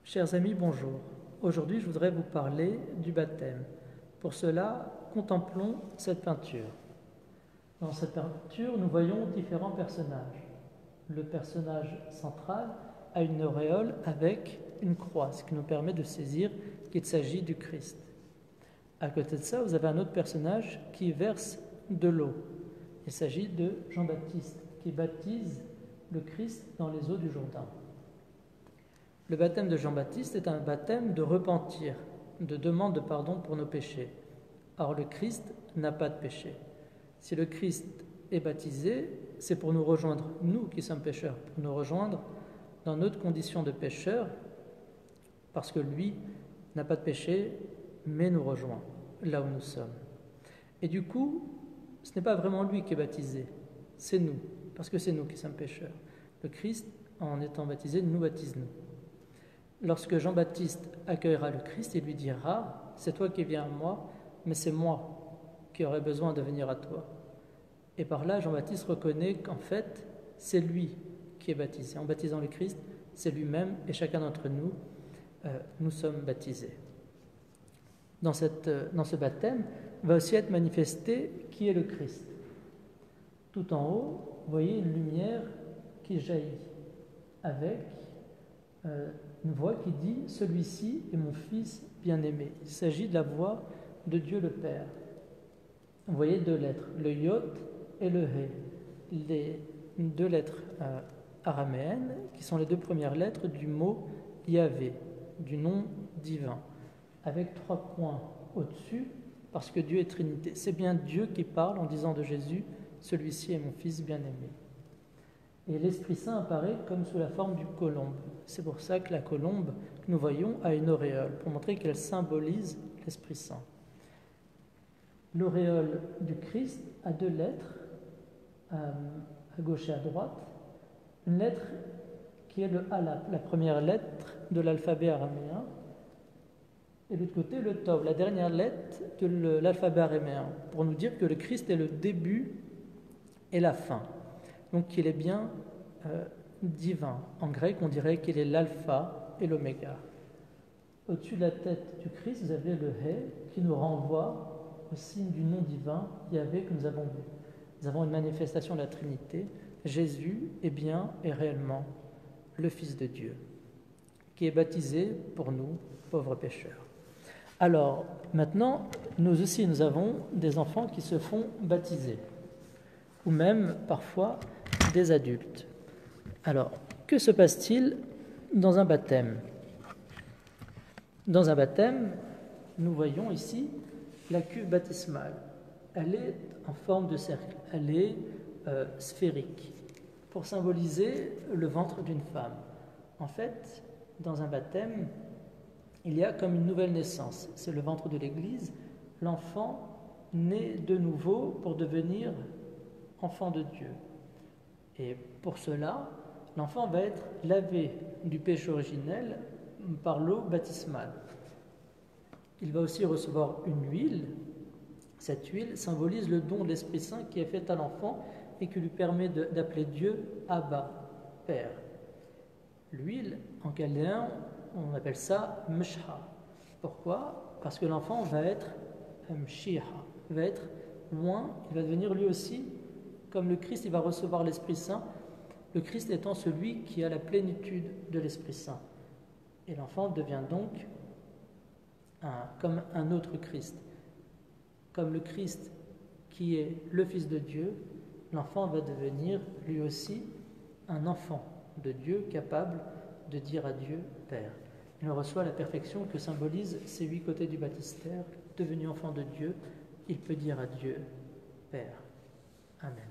Chers amis, bonjour. Aujourd'hui, je voudrais vous parler du baptême. Pour cela, contemplons cette peinture. Dans cette peinture, nous voyons différents personnages. Le personnage central a une auréole avec une croix, ce qui nous permet de saisir qu'il s'agit du Christ. À côté de ça, vous avez un autre personnage qui verse de l'eau. Il s'agit de Jean-Baptiste, qui baptise le Christ dans les eaux du Jourdain. Le baptême de Jean-Baptiste est un baptême de repentir, de demande de pardon pour nos péchés. Or, le Christ n'a pas de péché. Si le Christ est baptisé, c'est pour nous rejoindre, nous qui sommes pécheurs, pour nous rejoindre dans notre condition de pécheur, parce que lui n'a pas de péché, mais nous rejoint là où nous sommes. Et du coup, ce n'est pas vraiment lui qui est baptisé, c'est nous, parce que c'est nous qui sommes pécheurs. Le Christ, en étant baptisé, nous baptise nous. Lorsque Jean-Baptiste accueillera le Christ, il lui dira « C'est toi qui viens à moi, mais c'est moi qui aurais besoin de venir à toi. » Et par là, Jean-Baptiste reconnaît qu'en fait, c'est lui qui est baptisé. En baptisant le Christ, c'est lui-même et chacun d'entre nous, nous sommes baptisés. Dans ce baptême, va aussi être manifesté qui est le Christ. Tout en haut, vous voyez une lumière qui jaillit avec une voix qui dit « Celui-ci est mon Fils bien-aimé ». Il s'agit de la voix de Dieu le Père. Vous voyez deux lettres, le Yod et le He, les deux lettres araméennes qui sont les deux premières lettres du mot Yahvé, du nom divin, avec trois points au-dessus parce que Dieu est Trinité. C'est bien Dieu qui parle en disant de Jésus « Celui-ci est mon Fils bien-aimé ». Et l'Esprit Saint apparaît comme sous la forme du colombe. C'est pour ça que la colombe que nous voyons a une auréole, pour montrer qu'elle symbolise l'Esprit Saint. L'auréole du Christ a deux lettres, à gauche et à droite. Une lettre qui est le Aleph, la première lettre de l'alphabet araméen, et de l'autre côté le Tov, la dernière lettre de l'alphabet araméen, pour nous dire que le Christ est le début et la fin. Donc qu'il est bien divin. En grec, on dirait qu'il est l'alpha et l'oméga. Au-dessus de la tête du Christ, vous avez le He qui nous renvoie au signe du nom divin Yahvé que nous avons vu. Nous avons une manifestation de la Trinité. Jésus est bien et réellement le Fils de Dieu, qui est baptisé pour nous, pauvres pécheurs. Alors, maintenant, nous aussi, nous avons des enfants qui se font baptiser, ou même, parfois, des adultes. Alors, que se passe-t-il dans un baptême ? Dans un baptême, nous voyons ici la cuve baptismale. Elle est en forme de cercle, elle est sphérique, pour symboliser le ventre d'une femme. En fait, dans un baptême, il y a comme une nouvelle naissance. C'est le ventre de l'Église. L'enfant naît de nouveau pour devenir enfant de Dieu. Et pour cela, l'enfant va être lavé du péché originel par l'eau baptismale. Il va aussi recevoir une huile. Cette huile symbolise le don de l'Esprit Saint qui est fait à l'enfant et qui lui permet d'appeler Dieu Abba, Père. L'huile, en chaldéen, on appelle ça Mshha. Pourquoi ? Parce que l'enfant va être Mshiha, va être loin, il va devenir lui aussi, comme le Christ, il va recevoir l'Esprit Saint, le Christ étant celui qui a la plénitude de l'Esprit Saint. Et l'enfant devient donc comme un autre Christ. Comme le Christ qui est le Fils de Dieu, l'enfant va devenir lui aussi un enfant de Dieu capable de dire à Dieu Père. Il reçoit la perfection que symbolisent ces 8 côtés du baptistère. Devenu enfant de Dieu, il peut dire à Dieu Père. Amen.